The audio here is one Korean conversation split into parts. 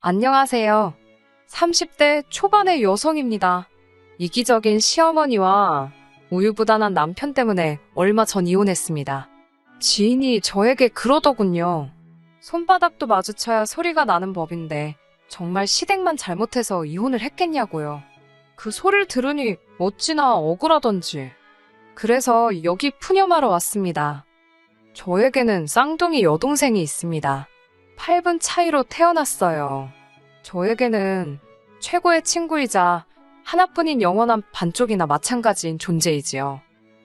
안녕하세요. 30대 초반의 여성입니다. 이기적인 시어머니와 우유부단한 남편 때문에 얼마 전 이혼했습니다. 지인이 저에게 그러더군요. 손바닥도 마주쳐야 소리가 나는 법인데 정말 시댁만 잘못해서 이혼을 했겠냐고요. 그 소리를 들으니 어찌나 억울하던지. 그래서 여기 푸념하러 왔습니다. 저에게는 쌍둥이 여동생이 있습니다. 8분 차이로 태어났어요. 저에게는 최고의 친구이자 하나뿐인 영원한 반쪽이나 마찬가지인 존재이지요.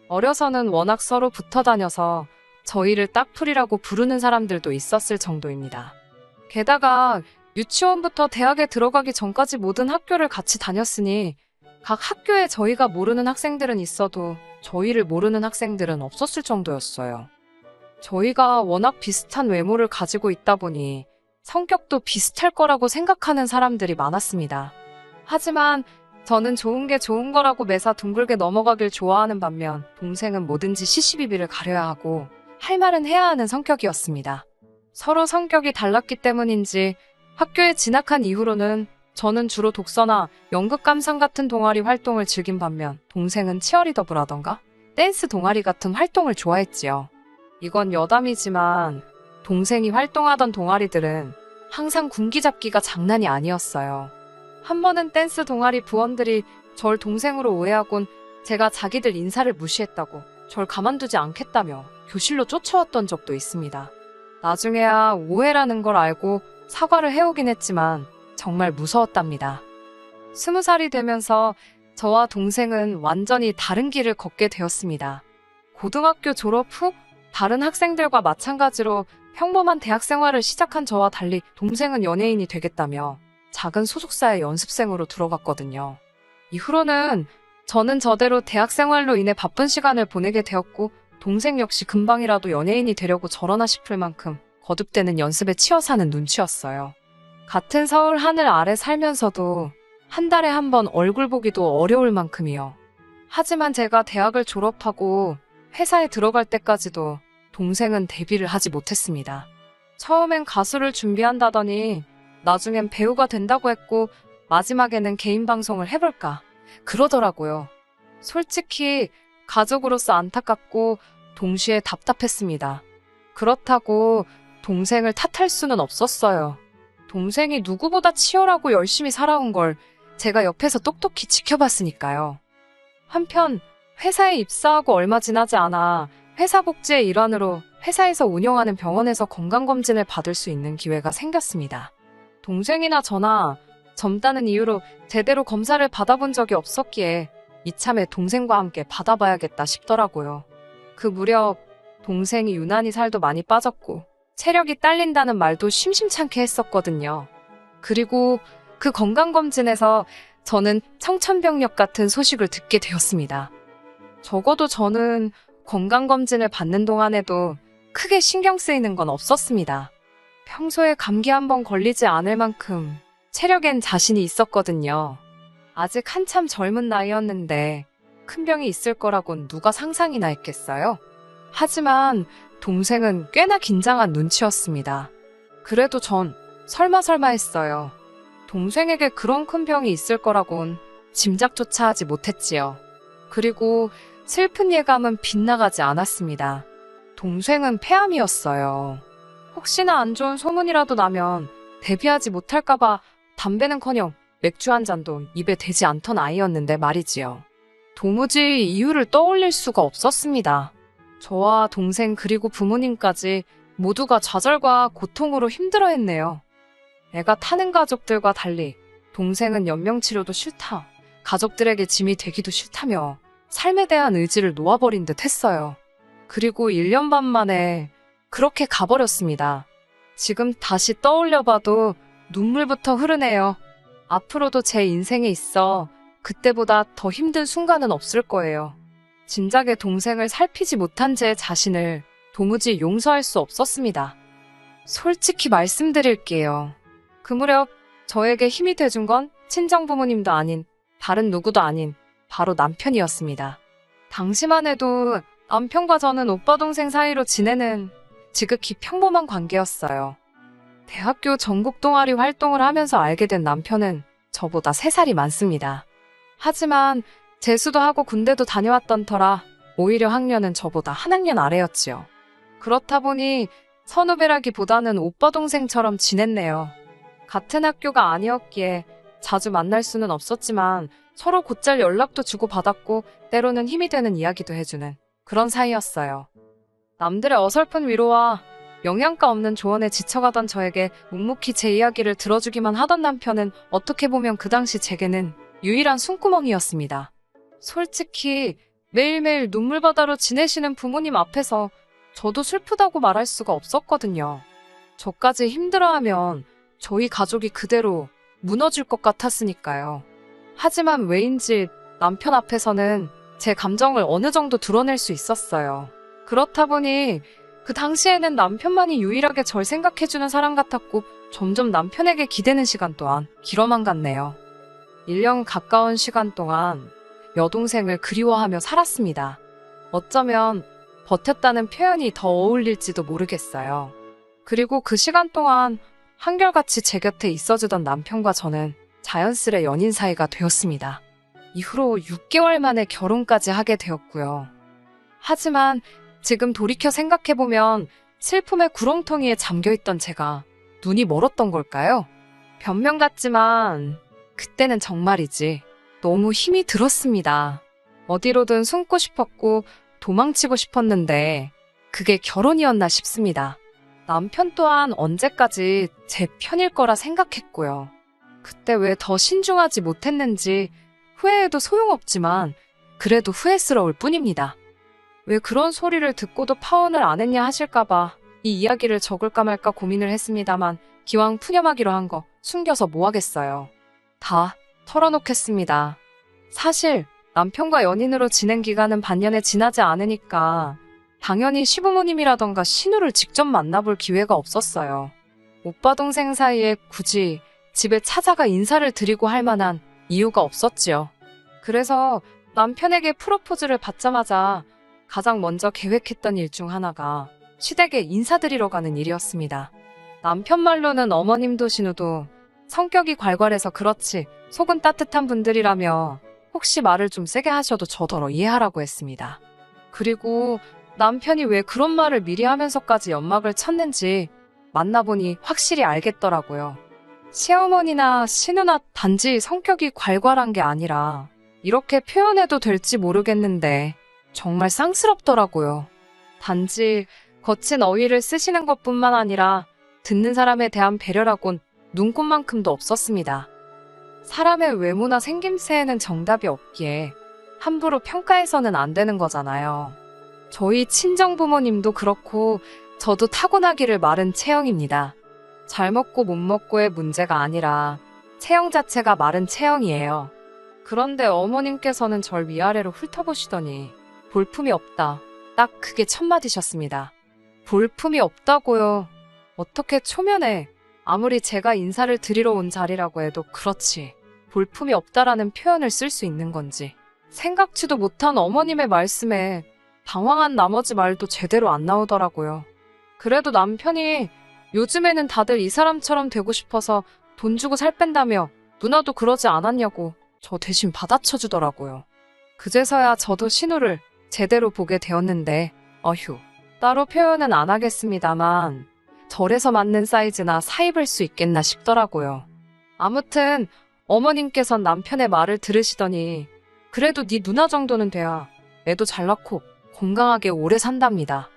어려서는 워낙 서로 붙어 다녀서 저희를 딱풀이라고 부르는 사람들도 있었을 정도입니다. 게다가 유치원부터 대학에 들어가기 전까지 모든 학교를 같이 다녔으니 각 학교에 저희가 모르는 학생들은 있어도 저희를 모르는 학생들은 없었을 정도였어요. 저희가 워낙 비슷한 외모를 가지고 있다 보니 성격도 비슷할 거라고 생각하는 사람들이 많았습니다. 하지만 저는 좋은 게 좋은 거라고 매사 둥글게 넘어가길 좋아하는 반면 동생은 뭐든지 시시비비를 가려야 하고 할 말은 해야 하는 성격이었습니다. 서로 성격이 달랐기 때문인지 학교에 진학한 이후로는 저는 주로 독서나 연극 감상 같은 동아리 활동을 즐긴 반면 동생은 치어리더부라던가 댄스 동아리 같은 활동을 좋아했지요. 이건 여담이지만 동생이 활동하던 동아리들은 항상 군기잡기가 장난이 아니었어요. 한 번은 댄스 동아리 부원들이 절 동생으로 오해하곤 제가 자기들 인사를 무시했다고 절 가만두지 않겠다며 교실로 쫓아왔던 적도 있습니다. 나중에야 오해라는 걸 알고 사과를 해오긴 했지만 정말 무서웠답니다. 20살이 되면서 저와 동생은 완전히 다른 길을 걷게 되었습니다. 고등학교 졸업 후 다른 학생들과 마찬가지로 평범한 대학 생활을 시작한 저와 달리 동생은 연예인이 되겠다며 작은 소속사의 연습생으로 들어갔거든요. 이후로는 저는 저대로 대학 생활로 인해 바쁜 시간을 보내게 되었고 동생 역시 금방이라도 연예인이 되려고 저러나 싶을 만큼 거듭되는 연습에 치여 사는 눈치였어요. 같은 서울 하늘 아래 살면서도 한 달에 한 번 얼굴 보기도 어려울 만큼이요. 하지만 제가 대학을 졸업하고 회사에 들어갈 때까지도 동생은 데뷔를 하지 못했습니다. 처음엔 가수를 준비한다더니 나중엔 배우가 된다고 했고 마지막에는 개인 방송을 해볼까 그러더라고요. 솔직히 가족으로서 안타깝고 동시에 답답했습니다. 그렇다고 동생을 탓할 수는 없었어요. 동생이 누구보다 치열하고 열심히 살아온 걸 제가 옆에서 똑똑히 지켜봤으니까요. 한편 회사에 입사하고 얼마 지나지 않아 회사 복지의 일환으로 회사에서 운영하는 병원에서 건강검진을 받을 수 있는 기회가 생겼습니다. 동생이나 저나 젊다는 이유로 제대로 검사를 받아본 적이 없었기에 이참에 동생과 함께 받아봐야겠다 싶더라고요. 그 무렵 동생이 유난히 살도 많이 빠졌고 체력이 딸린다는 말도 심심찮게 했었거든요. 그리고 그 건강검진에서 저는 청천벽력 같은 소식을 듣게 되었습니다. 적어도 저는 건강검진을 받는 동안에도 크게 신경 쓰이는 건 없었습니다. 평소에 감기 한번 걸리지 않을 만큼 체력엔 자신이 있었거든요. 아직 한참 젊은 나이였는데 큰 병이 있을 거라곤 누가 상상이나 했겠어요? 하지만 동생은 꽤나 긴장한 눈치였습니다. 그래도 전 설마 했어요. 동생에게 그런 큰 병이 있을 거라곤 짐작조차 하지 못했지요. 그리고 슬픈 예감은 빗나가지 않았습니다. 동생은 폐암이었어요. 혹시나 안 좋은 소문이라도 나면 데뷔하지 못할까봐 담배는커녕 맥주 한 잔도 입에 대지 않던 아이였는데 말이지요. 도무지 이유를 떠올릴 수가 없었습니다. 저와 동생 그리고 부모님까지 모두가 좌절과 고통으로 힘들어했네요. 애가 타는 가족들과 달리 동생은 연명치료도 싫다, 가족들에게 짐이 되기도 싫다며 삶에 대한 의지를 놓아버린 듯 했어요. 그리고 1년 반 만에 그렇게 가버렸습니다. 지금 다시 떠올려봐도 눈물부터 흐르네요. 앞으로도 제 인생에 있어 그때보다 더 힘든 순간은 없을 거예요. 진작에 동생을 살피지 못한 제 자신을 도무지 용서할 수 없었습니다. 솔직히 말씀드릴게요. 그 무렵 저에게 힘이 돼준 건 친정 부모님도 아닌 다른 누구도 아닌 바로 남편이었습니다. 당시만 해도 남편과 저는 오빠 동생 사이로 지내는 지극히 평범한 관계였어요. 대학교 전국 동아리 활동을 하면서 알게 된 남편은 저보다 3살이 많습니다. 하지만 재수도 하고 군대도 다녀왔던 터라 오히려 학년은 저보다 한 학년 아래였지요. 그렇다 보니 선후배라기보다는 오빠 동생처럼 지냈네요. 같은 학교가 아니었기에 자주 만날 수는 없었지만 서로 곧잘 연락도 주고받았고 때로는 힘이 되는 이야기도 해주는 그런 사이였어요. 남들의 어설픈 위로와 영양가 없는 조언에 지쳐가던 저에게 묵묵히 제 이야기를 들어주기만 하던 남편은 어떻게 보면 그 당시 제게는 유일한 숨구멍이었습니다. 솔직히 매일매일 눈물바다로 지내시는 부모님 앞에서 저도 슬프다고 말할 수가 없었거든요. 저까지 힘들어하면 저희 가족이 그대로 무너질 것 같았으니까요. 하지만 왜인지 남편 앞에서는 제 감정을 어느 정도 드러낼 수 있었어요. 그렇다 보니 그 당시에는 남편만이 유일하게 절 생각해주는 사람 같았고 점점 남편에게 기대는 시간 또한 길어만 갔네요. 1년 가까운 시간 동안 여동생을 그리워하며 살았습니다. 어쩌면 버텼다는 표현이 더 어울릴지도 모르겠어요. 그리고 그 시간 동안 한결같이 제 곁에 있어주던 남편과 저는 자연스레 연인 사이가 되었습니다. 이후로 6개월 만에 결혼까지 하게 되었고요. 하지만 지금 돌이켜 생각해보면 슬픔의 구렁텅이에 잠겨있던 제가 눈이 멀었던 걸까요? 변명 같지만 그때는 정말이지 너무 힘이 들었습니다. 어디로든 숨고 싶었고 도망치고 싶었는데 그게 결혼이었나 싶습니다. 남편 또한 언제까지 제 편일 거라 생각했고요. 그때 왜 더 신중하지 못했는지 후회해도 소용없지만 그래도 후회스러울 뿐입니다. 왜 그런 소리를 듣고도 파혼을 안 했냐 하실까봐 이 이야기를 적을까 말까 고민을 했습니다만 기왕 푸념하기로 한 거 숨겨서 뭐 하겠어요. 다 털어놓겠습니다. 사실 남편과 연인으로 지낸 기간은 반년에 지나지 않으니까 당연히 시부모님이라던가 신우를 직접 만나볼 기회가 없었어요. 오빠 동생 사이에 굳이 집에 찾아가 인사를 드리고 할 만한 이유가 없었지요. 그래서 남편에게 프로포즈를 받자마자 가장 먼저 계획했던 일 중 하나가 시댁에 인사드리러 가는 일이었습니다. 남편 말로는 어머님도 신우도 성격이 괄괄해서 그렇지 속은 따뜻한 분들이라며 혹시 말을 좀 세게 하셔도 저더러 이해하라고 했습니다. 그리고 남편이 왜 그런 말을 미리 하면서까지 연막을 쳤는지 만나보니 확실히 알겠더라고요. 시어머니나 신우나 단지 성격이 괄괄한 게 아니라 이렇게 표현해도 될지 모르겠는데 정말 쌍스럽더라고요. 단지 거친 어휘를 쓰시는 것뿐만 아니라 듣는 사람에 대한 배려라곤 눈꼽만큼도 없었습니다. 사람의 외모나 생김새에는 정답이 없기에 함부로 평가해서는 안 되는 거잖아요. 저희 친정부모님도 그렇고 저도 타고나기를 마른 체형입니다. 잘 먹고 못 먹고의 문제가 아니라 체형 자체가 마른 체형이에요. 그런데 어머님께서는 절 위아래로 훑어보시더니 볼품이 없다. 딱 그게 첫마디셨습니다. 볼품이 없다고요. 어떻게 초면에 아무리 제가 인사를 드리러 온 자리라고 해도 그렇지 볼품이 없다라는 표현을 쓸 수 있는 건지 생각지도 못한 어머님의 말씀에 당황한 나머지 말도 제대로 안 나오더라고요. 그래도 남편이 요즘에는 다들 이 사람처럼 되고 싶어서 돈 주고 살 뺀다며 누나도 그러지 않았냐고 저 대신 받아쳐주더라고요. 그제서야 저도 신우를 제대로 보게 되었는데 어휴 따로 표현은 안 하겠습니다만 절에서 맞는 사이즈나 사입을 수 있겠나 싶더라고요. 아무튼 어머님께선 남편의 말을 들으시더니 그래도 네 누나 정도는 돼야 애도 잘 낳고 건강하게 오래 산답니다.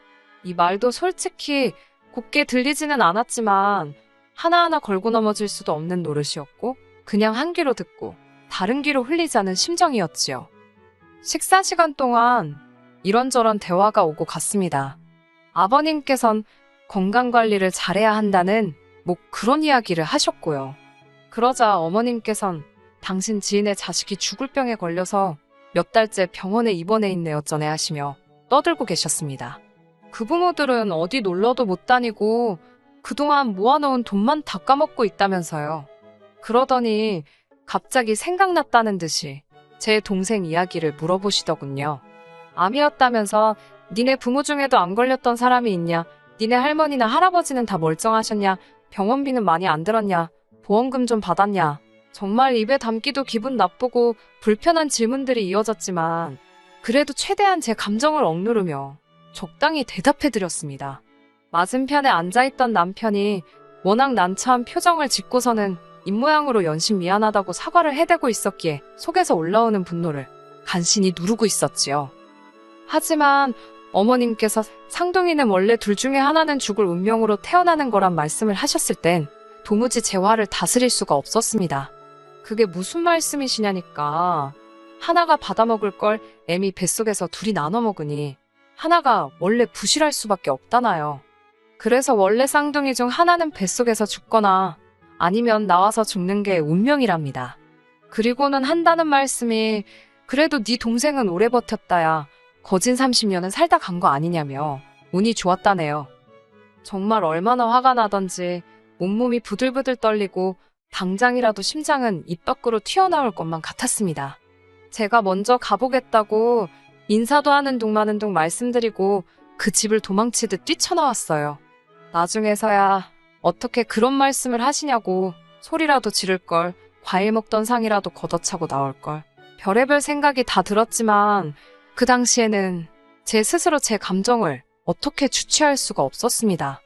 이 말도 솔직히 곱게 들리지는 않았지만 하나하나 걸고 넘어질 수도 없는 노릇이었고 그냥 한 귀로 듣고 다른 귀로 흘리자는 심정이었지요. 식사 시간 동안 이런저런 대화가 오고 갔습니다. 아버님께선 건강관리를 잘해야 한다는 뭐 그런 이야기를 하셨고요. 그러자 어머님께선 당신 지인의 자식이 죽을 병에 걸려서 몇 달째 병원에 입원해 있네 어쩌네 하시며 떠들고 계셨습니다. 그 부모들은 어디 놀러도 못 다니고 그동안 모아놓은 돈만 다 까먹고 있다면서요. 그러더니 갑자기 생각났다는 듯이 제 동생 이야기를 물어보시더군요. 암이었다면서 니네 부모 중에도 안 걸렸던 사람이 있냐? 니네 할머니나 할아버지는 다 멀쩡하셨냐? 병원비는 많이 안 들었냐? 보험금 좀 받았냐? 정말 입에 담기도 기분 나쁘고 불편한 질문들이 이어졌지만 그래도 최대한 제 감정을 억누르며 적당히 대답해드렸습니다. 맞은편에 앉아있던 남편이 워낙 난처한 표정을 짓고서는 입모양으로 연신 미안하다고 사과를 해대고 있었기에 속에서 올라오는 분노를 간신히 누르고 있었지요. 하지만 어머님께서 상둥이는 원래 둘 중에 하나는 죽을 운명으로 태어나는 거란 말씀을 하셨을 땐 도무지 제 화를 다스릴 수가 없었습니다. 그게 무슨 말씀이시냐니까. 하나가 받아먹을 걸 애미 뱃속에서 둘이 나눠 먹으니 하나가 원래 부실할 수밖에 없다나요. 그래서 원래 쌍둥이 중 하나는 뱃속에서 죽거나 아니면 나와서 죽는 게 운명이랍니다. 그리고는 한다는 말씀이 그래도 네 동생은 오래 버텼다야. 거진 30년은 살다 간 거 아니냐며 운이 좋았다네요. 정말 얼마나 화가 나던지 온몸이 부들부들 떨리고 당장이라도 심장은 입 밖으로 튀어나올 것만 같았습니다. 제가 먼저 가보겠다고 인사도 하는 둥 마는 둥 말씀드리고 그 집을 도망치듯 뛰쳐나왔어요. 나중에서야 어떻게 그런 말씀을 하시냐고 소리라도 지를걸, 과일 먹던 상이라도 걷어차고 나올걸. 별의별 생각이 다 들었지만 그 당시에는 제 스스로 제 감정을 어떻게 주체할 수가 없었습니다.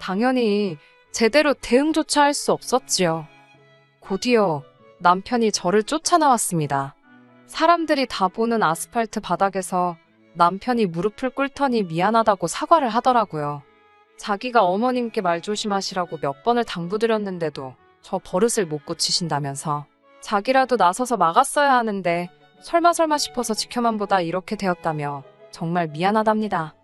당연히 제대로 대응조차 할 수 없었지요. 곧이어 남편이 저를 쫓아나왔습니다. 사람들이 다 보는 아스팔트 바닥에서 남편이 무릎을 꿇더니 미안하다고 사과를 하더라고요. 자기가 어머님께 말 조심하시라고 몇 번을 당부드렸는데도 저 버릇을 못 고치신다면서 자기라도 나서서 막았어야 하는데 설마 싶어서 지켜만 보다 이렇게 되었다며 정말 미안하답니다.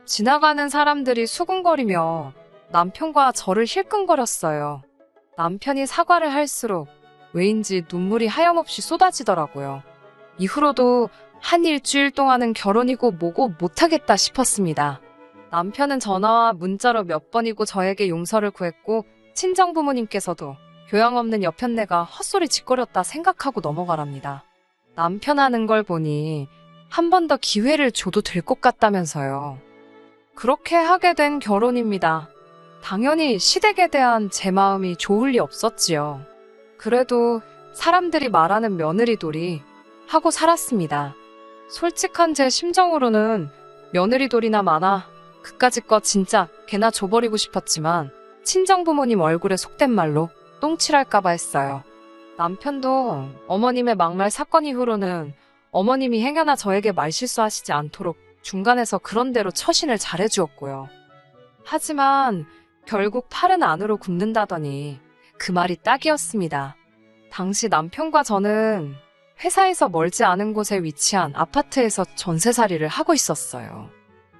지나가는 사람들이 수군거리며 남편과 저를 힐끔거렸어요. 남편이 사과를 할수록 왜인지 눈물이 하염없이 쏟아지더라고요. 이후로도 한 일주일 동안은 결혼이고 뭐고 못하겠다 싶었습니다. 남편은 전화와 문자로 몇 번이고 저에게 용서를 구했고 친정 부모님께서도 교양 없는 여편네가 헛소리 짓거렸다 생각하고 넘어가랍니다. 남편 하는 걸 보니 한 번 더 기회를 줘도 될 것 같다면서요. 그렇게 하게 된 결혼입니다. 당연히 시댁에 대한 제 마음이 좋을 리 없었지요. 그래도 사람들이 말하는 며느리돌이 하고 살았습니다. 솔직한 제 심정으로는 며느리돌이나 많아 그까짓 거 진짜 개나 줘버리고 싶었지만 친정부모님 얼굴에 속된 말로 똥칠할까봐 했어요. 남편도 어머님의 막말 사건 이후로는 어머님이 행여나 저에게 말실수하시지 않도록 중간에서 그런대로 처신을 잘해주었고요. 하지만 결국 팔은 안으로 굽는다더니 그 말이 딱이었습니다. 당시 남편과 저는 회사에서 멀지 않은 곳에 위치한 아파트에서 전세살이를 하고 있었어요.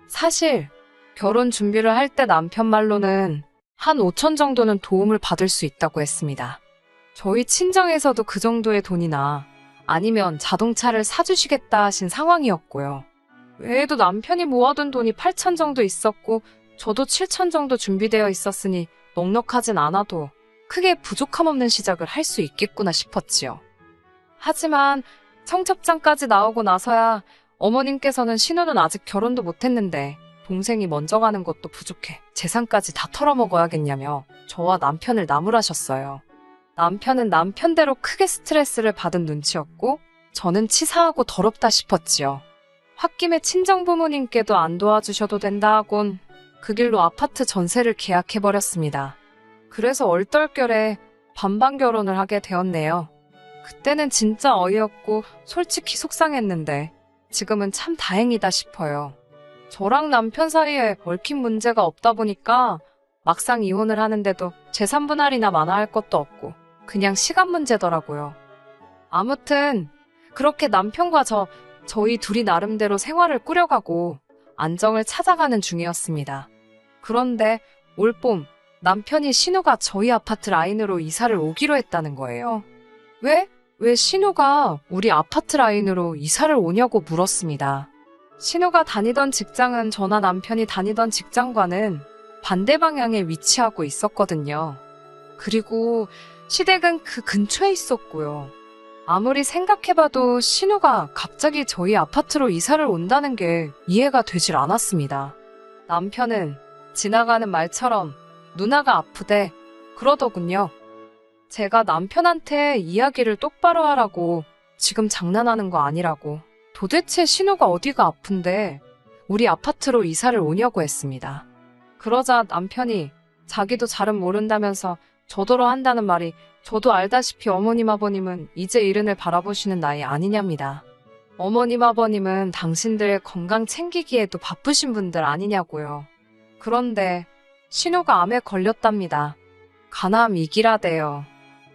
사실 결혼 준비를 할 때 남편 말로는 한 5천 정도는 도움을 받을 수 있다고 했습니다. 저희 친정에서도 그 정도의 돈이나 아니면 자동차를 사주시겠다 하신 상황이었고요. 외에도 남편이 모아둔 돈이 8천 정도 있었고 저도 7천 정도 준비되어 있었으니 넉넉하진 않아도 크게 부족함 없는 시작을 할 수 있겠구나 싶었지요. 하지만 청첩장까지 나오고 나서야 어머님께서는 신우는 아직 결혼도 못했는데 동생이 먼저 가는 것도 부족해 재산까지 다 털어먹어야겠냐며 저와 남편을 나무라셨어요. 남편은 남편대로 크게 스트레스를 받은 눈치였고 저는 치사하고 더럽다 싶었지요. 홧김에 친정부모님께도 안 도와주셔도 된다 하곤 그 길로 아파트 전세를 계약해버렸습니다. 그래서 얼떨결에 반반 결혼을 하게 되었네요. 그때는 진짜 어이없고 솔직히 속상했는데 지금은 참 다행이다 싶어요. 저랑 남편 사이에 얽힌 문제가 없다 보니까 막상 이혼을 하는데도 재산 분할이나 많아할 것도 없고 그냥 시간 문제더라고요. 아무튼 그렇게 남편과 저희 둘이 나름대로 생활을 꾸려가고 안정을 찾아가는 중이었습니다. 그런데 올봄 남편이 신우가 저희 아파트 라인으로 이사를 오기로 했다는 거예요. 왜 신우가 우리 아파트 라인으로 이사를 오냐고 물었습니다. 신우가 다니던 직장은 저나 남편이 다니던 직장과는 반대 방향에 위치하고 있었거든요. 그리고 시댁은 그 근처에 있었고요. 아무리 생각해봐도 신우가 갑자기 저희 아파트로 이사를 온다는 게 이해가 되질 않았습니다. 남편은 지나가는 말처럼 누나가 아프대 그러더군요. 제가 남편한테 이야기를 똑바로 하라고, 지금 장난하는 거 아니라고, 도대체 신우가 어디가 아픈데 우리 아파트로 이사를 오냐고 했습니다. 그러자 남편이 자기도 잘은 모른다면서 저더러 한다는 말이, 저도 알다시피 어머님 아버님은 이제 이른을 바라보시는 나이 아니냐입니다. 어머님 아버님은 당신들 건강 챙기기에도 바쁘신 분들 아니냐고요. 그런데 신우가 암에 걸렸답니다. 간암 2기라대요.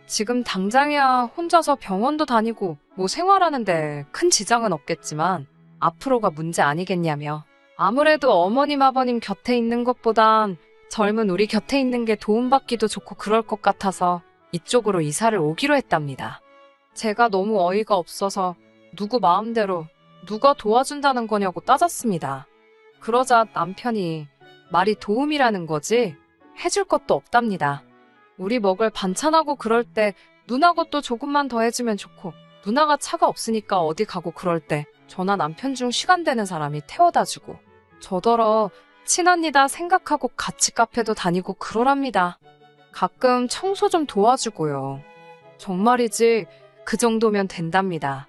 지금 당장이야 혼자서 병원도 다니고 뭐 생활하는데 큰 지장은 없겠지만 앞으로가 문제 아니겠냐며. 아무래도 어머님 아버님 곁에 있는 것보단 젊은 우리 곁에 있는 게 도움받기도 좋고 그럴 것 같아서 이쪽으로 이사를 오기로 했답니다. 제가 너무 어이가 없어서 누구 마음대로 누가 도와준다는 거냐고 따졌습니다. 그러자 남편이 말이 도움이라는 거지 해줄 것도 없답니다. 우리 먹을 반찬하고 그럴 때 누나가 또 조금만 더 해주면 좋고, 누나가 차가 없으니까 어디 가고 그럴 때 저나 남편 중 시간 되는 사람이 태워다 주고, 저더러 친언니다 생각하고 같이 카페도 다니고 그러랍니다. 가끔 청소 좀 도와주고요. 정말이지 그 정도면 된답니다.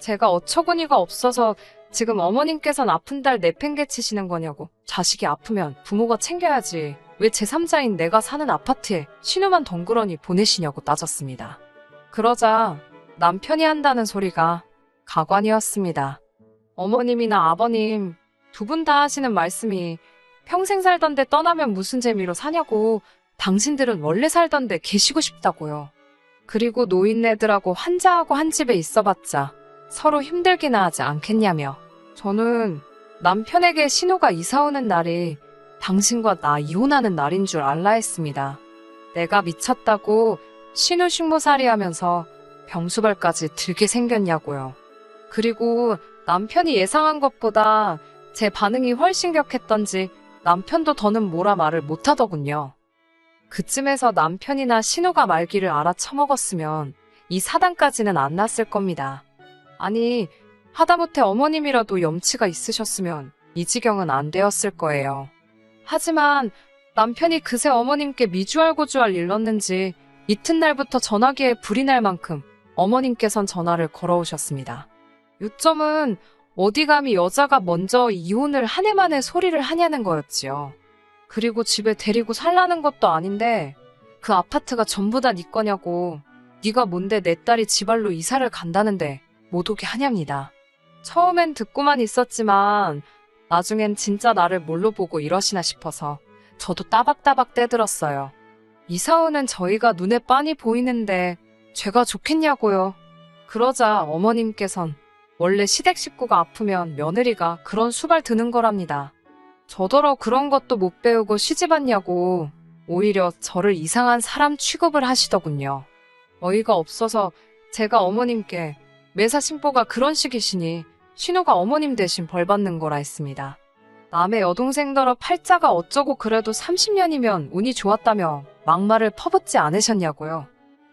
제가 어처구니가 없어서 지금 어머님께선 아픈 딸 내팽개치시는 거냐고, 자식이 아프면 부모가 챙겨야지 왜 제3자인 내가 사는 아파트에 신우만 덩그러니 보내시냐고 따졌습니다. 그러자 남편이 한다는 소리가 가관이었습니다. 어머님이나 아버님 두 분 다 하시는 말씀이 평생 살던데 떠나면 무슨 재미로 사냐고, 당신들은 원래 살던데 계시고 싶다고요. 그리고 노인네들하고 환자하고 한 집에 있어봤자 서로 힘들기나 하지 않겠냐며. 저는 남편에게 신우가 이사 오는 날이 당신과 나 이혼하는 날인 줄 알라 했습니다. 내가 미쳤다고 신우 식모살이 하면서 병수발까지 들게 생겼냐고요. 그리고 남편이 예상한 것보다 제 반응이 훨씬 격했던지 남편도 더는 뭐라 말을 못하더군요. 그쯤에서 남편이나 신우가 말귀를 알아쳐먹었으면 이 사단까지는 안 났을 겁니다. 아니, 하다못해 어머님이라도 염치가 있으셨으면 이 지경은 안 되었을 거예요. 하지만 남편이 그새 어머님께 미주알고주알 일렀는지 이튿날부터 전화기에 불이 날 만큼 어머님께선 전화를 걸어오셨습니다. 요점은 어디 감히 여자가 먼저 이혼을 한 해 만에 소리를 하냐는 거였지요. 그리고 집에 데리고 살라는 것도 아닌데 그 아파트가 전부 다 네 거냐고, 네가 뭔데 내 딸이 지발로 이사를 간다는데 못 오게 하냐입니다. 처음엔 듣고만 있었지만 나중엔 진짜 나를 뭘로 보고 이러시나 싶어서 저도 따박따박 떼들었어요. 이사 오는 저희가 눈에 빤히 보이는데 죄가 좋겠냐고요. 그러자 어머님께선 원래 시댁 식구가 아프면 며느리가 그런 수발 드는 거랍니다. 저더러 그런 것도 못 배우고 시집왔냐고 오히려 저를 이상한 사람 취급을 하시더군요. 어이가 없어서 제가 어머님께 매사 신보가 그런 식이시니 신우가 어머님 대신 벌 받는 거라 했습니다. 남의 여동생더러 팔자가 어쩌고 그래도 30년이면 운이 좋았다며 막말을 퍼붓지 않으셨냐고요.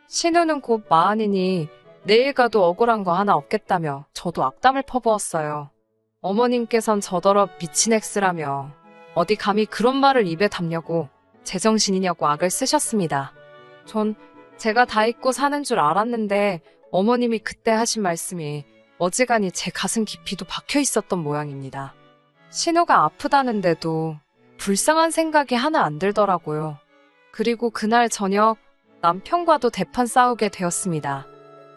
신우는 곧 마흔이니 내일 가도 억울한 거 하나 없겠다며 저도 악담을 퍼부었어요. 어머님께선 저더러 미친 엑스라며 어디 감히 그런 말을 입에 담냐고, 제정신이냐고 악을 쓰셨습니다. 전 제가 다 잊고 사는 줄 알았는데 어머님이 그때 하신 말씀이 어지간히 제 가슴 깊이도 박혀 있었던 모양입니다. 신우가 아프다는데도 불쌍한 생각이 하나 안 들더라고요. 그리고 그날 저녁 남편과도 대판 싸우게 되었습니다.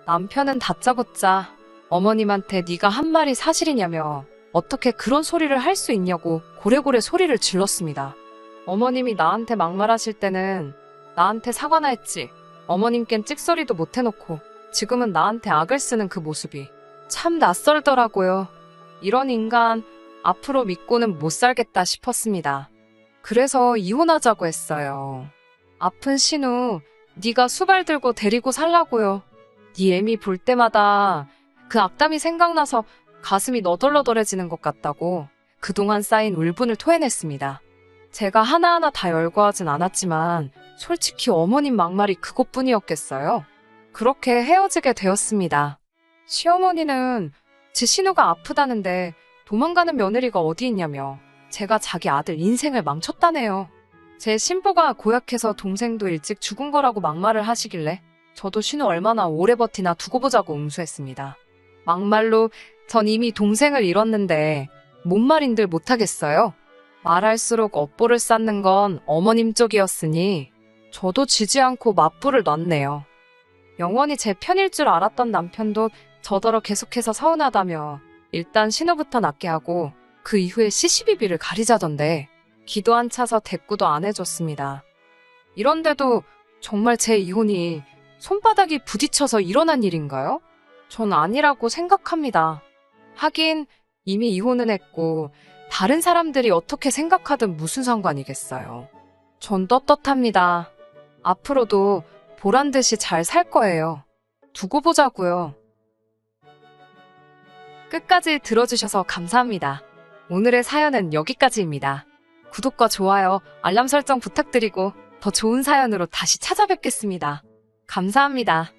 남편은 다짜고짜 어머님한테 네가 한 말이 사실이냐며 어떻게 그런 소리를 할 수 있냐고 고래고래 소리를 질렀습니다. 어머님이 나한테 막말하실 때는 나한테 사과나 했지, 어머님껜 찍소리도 못 해놓고 지금은 나한테 악을 쓰는 그 모습이 참 낯설더라고요. 이런 인간 앞으로 믿고는 못 살겠다 싶었습니다. 그래서 이혼하자고 했어요. 아픈 신우 네가 수발 들고 데리고 살라고요. 네 애미 볼 때마다 그 악담이 생각나서 가슴이 너덜너덜해지는 것 같다고 그동안 쌓인 울분을 토해냈습니다. 제가 하나하나 다 열거하진 않았지만 솔직히 어머님 막말이 그것뿐이었겠어요. 그렇게 헤어지게 되었습니다. 시어머니는 제 신우가 아프다는데 도망가는 며느리가 어디 있냐며 제가 자기 아들 인생을 망쳤다네요. 제 신부가 고약해서 동생도 일찍 죽은 거라고 막말을 하시길래 저도 신우 얼마나 오래 버티나 두고 보자고 응수했습니다. 막말로 전 이미 동생을 잃었는데 뭔 말인들 못하겠어요. 말할수록 업보를 쌓는 건 어머님 쪽이었으니 저도 지지 않고 맞불을 놨네요. 영원히 제 편일 줄 알았던 남편도 저더러 계속해서 서운하다며 일단 신우부터 낫게 하고 그 이후에 시시비비를 가리자던데 기도 안 차서 대꾸도 안 해줬습니다. 이런데도 정말 제 이혼이 손바닥이 부딪혀서 일어난 일인가요? 전 아니라고 생각합니다. 하긴 이미 이혼은 했고 다른 사람들이 어떻게 생각하든 무슨 상관이겠어요. 전 떳떳합니다. 앞으로도 보란 듯이 잘 살 거예요. 두고 보자고요. 끝까지 들어주셔서 감사합니다. 오늘의 사연은 여기까지입니다. 구독과 좋아요, 알람 설정 부탁드리고 더 좋은 사연으로 다시 찾아뵙겠습니다. 감사합니다.